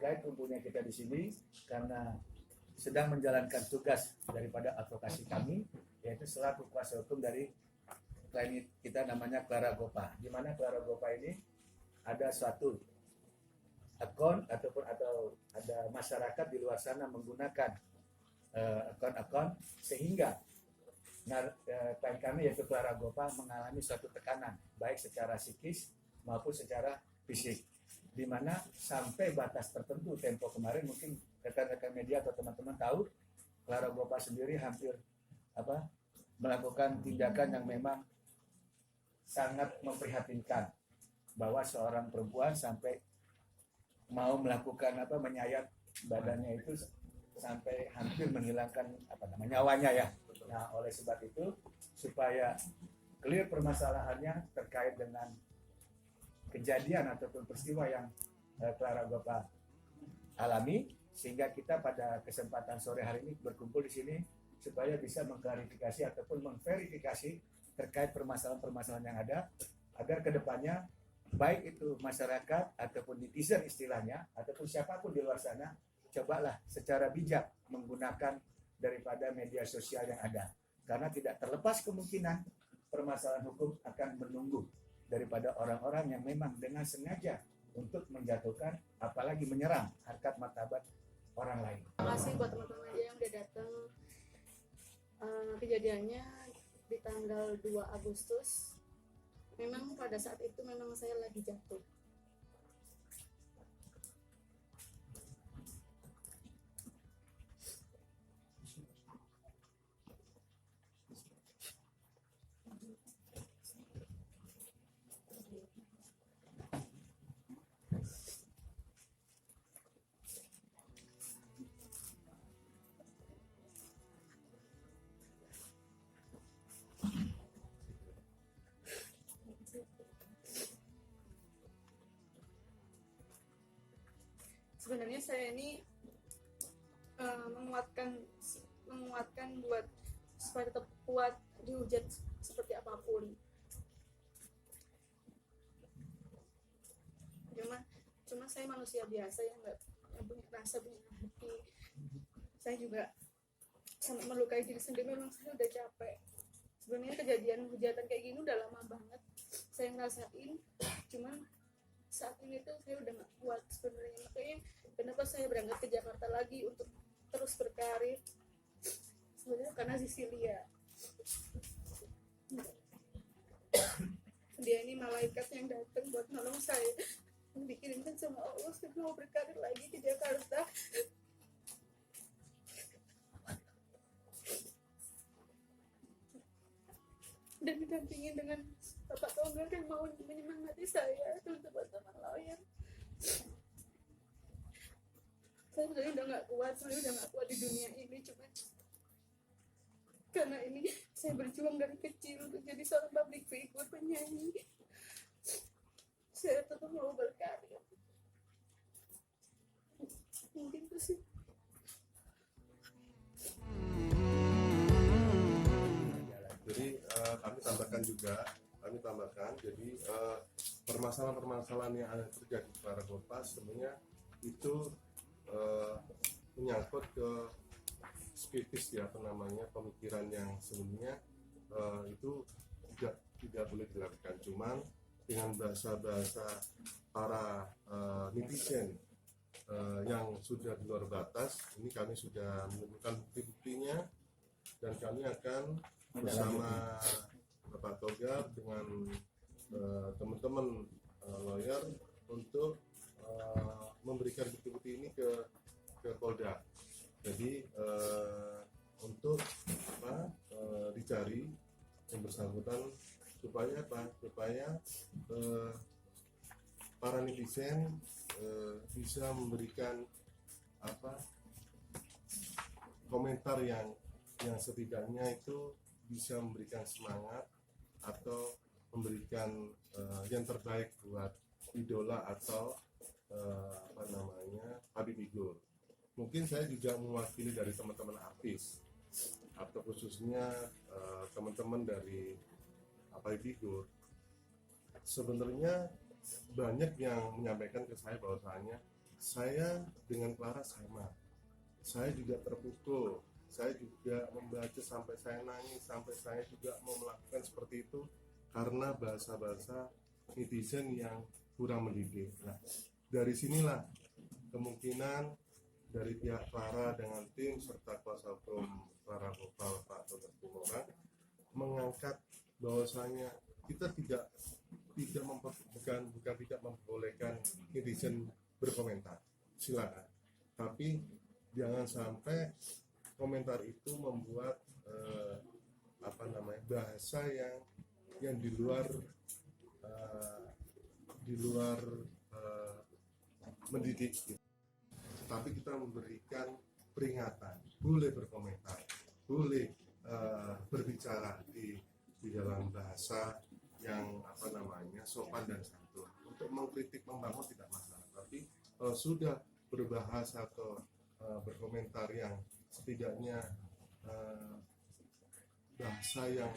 terkait umumnya kita di sini karena sedang menjalankan tugas daripada advokasi kami, yaitu selaku kuasa hukum dari klien kita namanya Clara Gopa. Di mana Clara Gopa ini ada suatu akun atau ada masyarakat di luar sana menggunakan akun sehingga klien kami yaitu Clara Gopa mengalami suatu tekanan baik secara psikis maupun secara fisik, di mana sampai batas tertentu tempo kemarin mungkin rekan-rekan media atau teman-teman tahu Clara Gopa sendiri hampir melakukan tindakan yang memang sangat memprihatinkan, bahwa seorang perempuan sampai mau melakukan menyayat badannya itu sampai hampir menghilangkan nyawanya ya. Nah, oleh sebab itu supaya clear permasalahannya terkait dengan kejadian ataupun peristiwa yang Clara Gopa alami, sehingga kita pada kesempatan sore hari ini berkumpul di sini supaya bisa mengklarifikasi ataupun memverifikasi terkait permasalahan-permasalahan yang ada, agar kedepannya baik itu masyarakat ataupun netizen istilahnya ataupun siapapun di luar sana, cobalah secara bijak menggunakan daripada media sosial yang ada, karena tidak terlepas kemungkinan permasalahan hukum akan menunggu daripada orang-orang yang memang dengan sengaja untuk menjatuhkan apalagi menyerang harkat martabat orang lain. Terima kasih buat teman-teman media yang udah datang. Kejadiannya di tanggal 2 Agustus. Memang pada saat itu memang saya lagi jatuh. Sebenarnya saya ini menguatkan buat supaya tetap kuat dihujat seperti apapun. Cuma saya manusia biasa yang punya rasa, punya hati. Saya juga sangat melukai diri sendiri. Memang saya udah capek. Sebenarnya kejadian hujatan kayak gini udah lama banget saya ngerasain. Cuman saat ini tuh saya udah gak kuat sebenarnya. Makanya kenapa saya berangkat ke Jakarta lagi untuk terus berkarir, sebenarnya karena Sisilia. Dia ini malaikat yang datang buat nolong saya, yang dikirimkan sama Allah. Saya mau berkarir lagi ke Jakarta. Dan didampingin dengan Bapak Tonggar yang mau menyemangati saya, teman-teman lawyer. Saya sebenarnya udah gak kuat di dunia ini, cuma karena ini saya berjuang dari kecil untuk jadi seorang public figure, penyanyi. Saya tetap mau berkarya. Mungkin itu sih. Jadi kami tambahkan jadi permasalahan-permasalahan yang ada terjadi di Clara Gopa sebenarnya itu menyangkut ke skeptis pemikiran yang sebenarnya itu tidak boleh dilakukan. Cuman dengan bahasa para netizen yang sudah di luar batas, ini kami sudah menemukan bukti-buktinya dan kami akan bersama Bapak Togar dengan teman-teman lawyer untuk memberikan bukti-bukti ini ke Polda. Jadi untuk dicari yang bersangkutan supaya para netizen bisa memberikan komentar yang setidaknya itu bisa memberikan semangat atau memberikan yang terbaik buat idola atau public figure. Mungkin saya juga mewakili dari teman-teman artis atau khususnya teman-teman dari public figure. Sebenarnya banyak yang menyampaikan ke saya bahwasanya saya dengan Clara sama. Saya juga terpukul, saya juga membaca sampai saya nangis, sampai saya juga mau melakukan seperti itu karena bahasa-bahasa netizen yang kurang mendidik. Nah, dari sinilah kemungkinan dari pihak Clara dengan tim serta kuasa hukum Clara Gopal Pak Dr. Timora mengangkat bahwasanya kita tidak bukan tidak membolehkan netizen berkomentar, silakan, tapi jangan sampai komentar itu membuat bahasa yang di luar mendidik gitu. Tetapi kita memberikan peringatan, boleh berkomentar, boleh berbicara di dalam bahasa yang sopan dan santun. Untuk mengkritik membangun tidak masalah, tapi kalau sudah berbahasa atau berkomentar yang setidaknya bahasa yang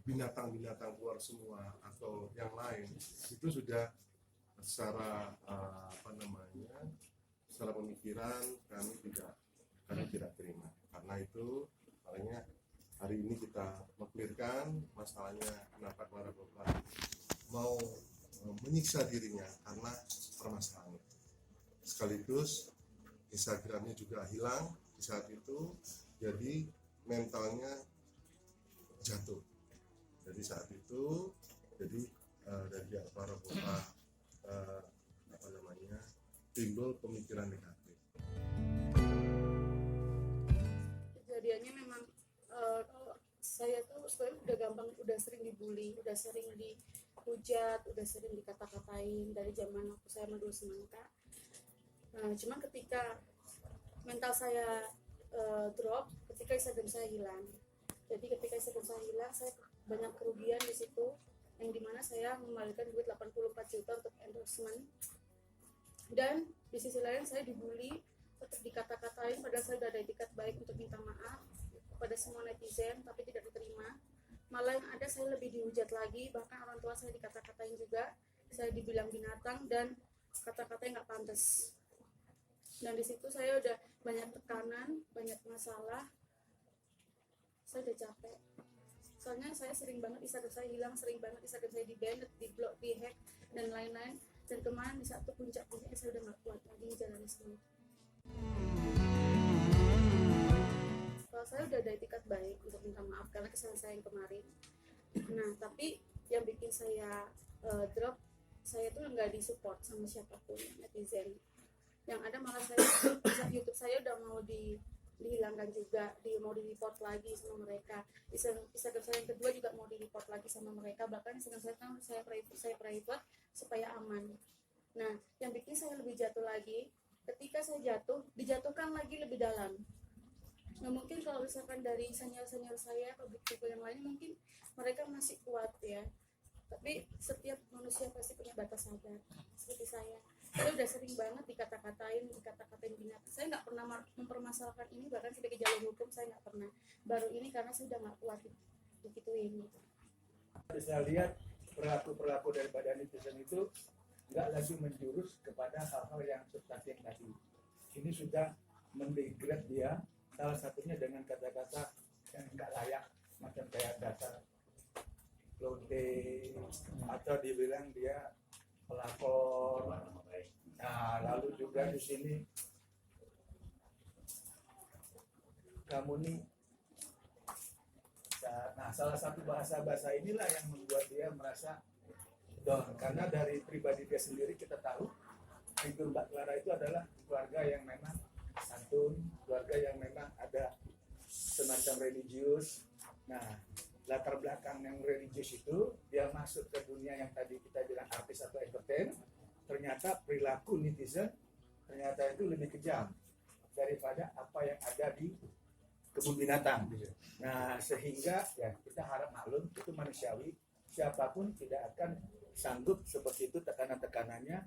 binatang-binatang keluar semua atau yang lain, itu sudah secara secara pemikiran kami tidak terima. Karena itu makanya hari ini kita mengklirkan masalahnya kenapa Clara Gopal mau menyiksa dirinya karena permasalahan itu. Sekaligus Instagramnya juga hilang di saat itu, jadi mentalnya jatuh. Jadi saat itu, dari Clara Gopal timbul pemikiran negatif. Kejadiannya memang kalau saya tuh sebenarnya udah sering dibully, udah sering dihujat, udah sering dikata-katain dari zaman waktu saya dulu semangka. Cuman ketika mental saya drop, ketika Instagram saya hilang. Jadi ketika Instagram saya hilang, saya banyak kerugian di situ, yang dimana saya mengembalikan duit 84 juta untuk endorsement. Dan di sisi lain saya dibully, tetap dikata-katain, padahal saya sudah ada etikat baik untuk minta maaf kepada semua netizen, tapi tidak diterima. Malah yang ada saya lebih dihujat lagi, bahkan orang tua saya dikata-katain juga, saya dibilang binatang dan kata-kata yang nggak pantas. Dan di situ saya udah banyak tekanan, banyak masalah, saya udah capek. Soalnya saya sering banget Instagram saya hilang, sering banget Instagram saya di-ban, di-block, di-hack, dan lain-lain. Dan kemarin di saat puncak-puncaknya saya udah gak kuat lagi menjalani semua. Kalau saya udah ada etikat baik untuk minta maaf karena kesalahan saya yang kemarin. Nah, tapi yang bikin saya drop, saya tuh nggak disupport sama siapapun netizen. Yang ada malah YouTube saya udah mau dihilangkan juga, mau di-report lagi sama mereka. Instagram saya yang kedua juga mau di-report lagi sama mereka. Bahkan Instagram saya kan saya private supaya aman. Nah, yang bikin saya lebih jatuh lagi, ketika saya jatuh, dijatuhkan lagi lebih dalam. Nah, mungkin kalau misalkan dari senior-senior saya, public figure yang lain, mungkin mereka masih kuat ya. Tapi setiap manusia pasti punya batas sadar, seperti saya. Saya udah sering banget dikata-katain binatang. Saya nggak pernah mempermasalahkan ini, bahkan sebagai jalur hukum saya nggak pernah. Baru ini karena saya udah nggak kuat begituin. Bisa lihat perilaku daripada netizen itu nggak lagi menjurus kepada hal-hal yang substantif tadi. Ini sudah mendegrade dia, salah satunya dengan kata-kata yang nggak layak, macam kayak dasar lonte, atau dibilang dia pelakor. Nah, lalu juga di sini kamu nih. Nah, salah satu bahasa inilah yang membuat dia merasa down, karena dari pribadi dia sendiri kita tahu figur Mbak Clara itu adalah keluarga yang memang santun, keluarga yang memang ada semacam religius. Nah, latar belakang yang religius itu dia masuk ke dunia yang tadi kita bilang artis atau entertain, ternyata perilaku netizen ternyata itu lebih kejam daripada apa yang ada di kebun binatang. Nah, sehingga ya kita harap maklum, itu manusiawi, siapapun tidak akan sanggup seperti itu tekanan-tekanannya,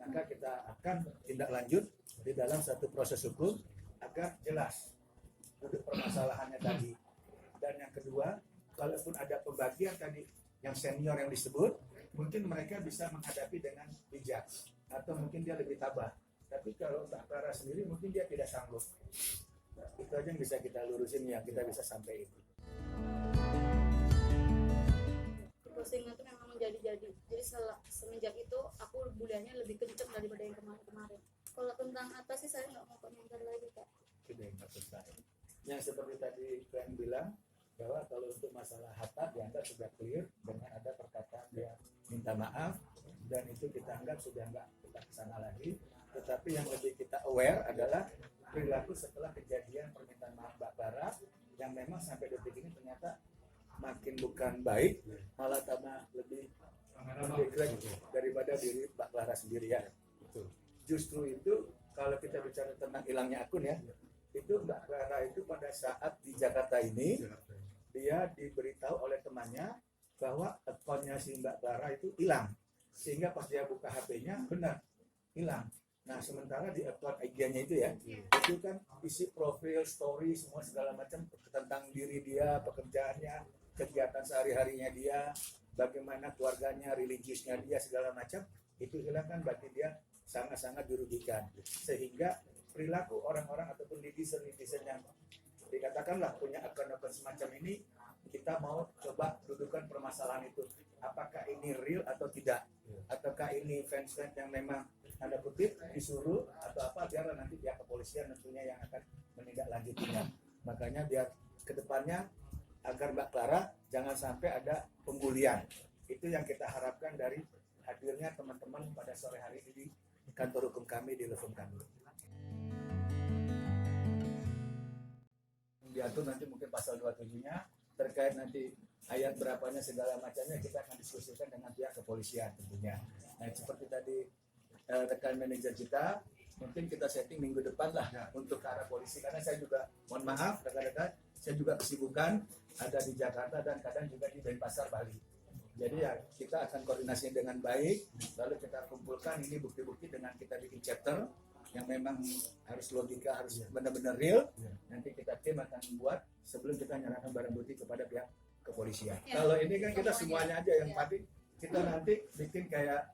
maka kita akan tindak lanjut di dalam satu proses hukum agar jelas duduk permasalahannya tadi. Dan yang kedua, kalaupun ada pembagian tadi yang senior yang disebut, mungkin mereka bisa menghadapi dengan bijak, atau mungkin dia lebih tabah. Tapi kalau Mbak Clara sendiri mungkin dia tidak sanggup. Nah, itu aja yang bisa kita lurusin, yang kita bisa sampaikan. Postingan itu memang menjadi-jadi. Jadi semenjak itu aku bulannya lebih kenceng daripada yang kemarin-kemarin. Kalau tentang atas sih saya nggak mau komentar lagi, Kak. Sudah nggak selesai. Yang seperti tadi kalian bilang, bahwa kalau untuk masalah Hatta dianggap sudah clear dengan ada perkataan dia minta maaf, dan itu kita anggap sudah nggak kita kesana lagi. Tetapi yang lebih kita aware adalah perilaku setelah kejadian permintaan maaf Mbak Clara yang memang sampai detik ini ternyata makin bukan baik, malah tambah lebih mendegrade daripada diri Mbak Clara sendiri ya. Justru itu kalau kita bicara tentang hilangnya akun ya, itu Mbak Clara itu pada saat di Jakarta ini dia diberitahu oleh temannya bahwa akunnya si Mbak Clara itu hilang, sehingga pas dia buka HP-nya benar hilang. Nah sementara di akun IG-nya itu ya, itu kan isi profil, story, semua segala macam tentang diri dia, pekerjaannya, kegiatan sehari-harinya dia, bagaimana keluarganya, religiusnya dia, segala macam itu hilang kan, bagi dia sangat-sangat dirugikan. Sehingga perilaku orang-orang ataupun netizen yang dikatakanlah punya akun-akun semacam ini, kita mau coba dudukan permasalahan itu, apakah ini real atau tidak, ataukah ini fans yang memang tanda kutip disuruh atau apa, biar nanti pihak kepolisian tentunya yang akan menindaklanjutinya. Makanya biar kedepannya agar Mbak Clara jangan sampai ada pembulian, itu yang kita harapkan dari hadirnya teman-teman pada sore hari ini di kantor hukum kami, di Lefum kami. Diatur nanti mungkin pasal 27-nya terkait nanti ayat berapanya segala macamnya kita akan diskusikan dengan pihak kepolisian tentunya. Nah seperti tadi rekan manajer kita, mungkin kita setting minggu depan lah untuk ke arah polisi, karena saya juga mohon maaf rekan-rekan, saya juga kesibukan ada di Jakarta dan kadang juga di Denpasar, Bali. Jadi ya kita akan koordinasi dengan baik, lalu kita kumpulkan ini bukti-bukti dengan kita bikin chapter yang memang harus logika, harus benar-benar real. Nanti kita tim akan membuat sebelum kita menyerahkan barang bukti kepada pihak kepolisian. Kalau ini kan kita semuanya aja yang pasti kita nanti bikin kayak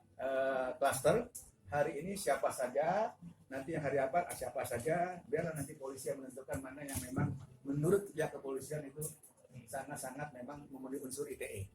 cluster. Hari ini siapa saja, nanti yang hari apa siapa saja, biarlah nanti polisi yang menentukan mana yang memang menurut pihak kepolisian itu sangat-sangat memang memenuhi unsur ITE.